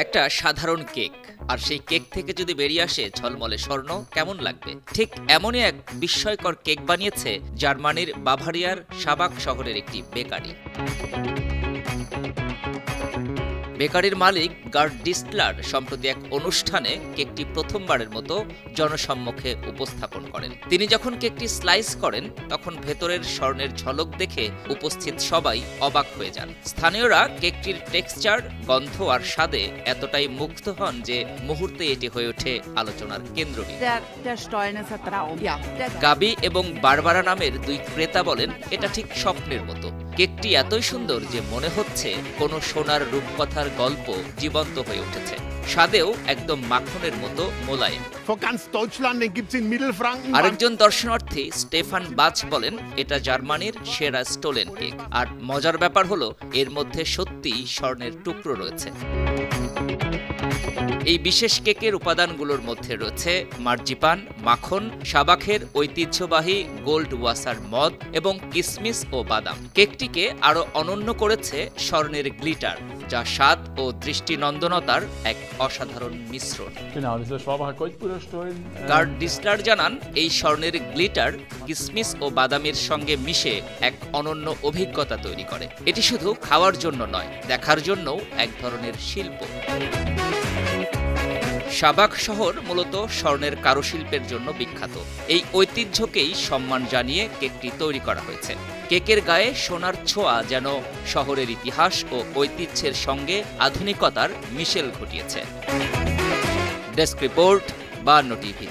একটা সাধারণ কেক, আর সেই কেক থেকে যদি বেরিয়ে আসে ঝলমলে স্বর্ণ, কেমন লাগবে? ঠিক এমনই এক বিস্ময়কর কেক বানিয়েছে জার্মানির বাভারিয়ার সাবাক শহরের একটি বেকারি। বেকারির মালিক গার্ড ডিস্টলার সম্প্রতি এক অনুষ্ঠানে কেকটি প্রথমবারের মতো জনসম্মুখে উপস্থাপন করেন। তিনি যখন কেকটি স্লাইস করেন তখন ভেতরের স্বর্ণের ঝলক দেখে উপস্থিত সবাই অবাক হয়ে যান। স্থানীয়রা কেকটির টেক্সচার, গন্ধ আর স্বাদে এতটাই মুগ্ধ হন যে মুহূর্তে এটি হয়ে ওঠে আলোচনার কেন্দ্রবিন্দু। গাবি এবং বারবারা নামের দুই ক্রেতা বলেন, এটা ঠিক স্বপ্নের মতো। কেকটি এতই সুন্দর যে মনে হচ্ছে কোনো সোনার রূপকথার গল্প জীবন্ত হয়ে উঠেছে। স্বাদেও একদম মাখনের মতো মোলায়েম। আরেকজন দর্শনার্থী স্টেফান বাচ বলেন, এটা জার্মানির সেরা স্টোলেন কেক। আর মজার ব্যাপার হলো এর মধ্যে সত্যিই স্বর্ণের টুকরো রয়েছে। এই বিশেষ কেকের উপাদানগুলোর মধ্যে রয়েছে মার্জিপান, মাখন, সাবাখের ঐতিহ্যবাহী গোল্ড ওয়াসার মদ এবং কিসমিস ও বাদাম। কেকটিকে আরো অনন্য করেছে স্বর্ণের গ্লিটার, যা স্বাদ ও দৃষ্টিনন্দনতার এক অসাধারণ মিশ্রণ। গার্ড ডিস্টলার জানান, এই স্বর্ণের গ্লিটার কিসমিস ও বাদামের সঙ্গে মিশে এক অনন্য অভিজ্ঞতা তৈরি করে। এটি শুধু খাওয়ার জন্য নয়, দেখার জন্যও এক ধরনের শিল্প। সাবাক শহর মূলত স্বর্ণের কারুশিল্পের জন্য বিখ্যাত। এই ঐতিহ্যকেই সম্মান জানিয়ে কেকটি তৈরি করা হয়েছে। কেকের গায়ে সোনার ছোঁয়া যেন শহরের ইতিহাস ও ঐতিহ্যের সঙ্গে আধুনিকতার মিশেল ঘটিয়েছে। Desk report, 52 TV.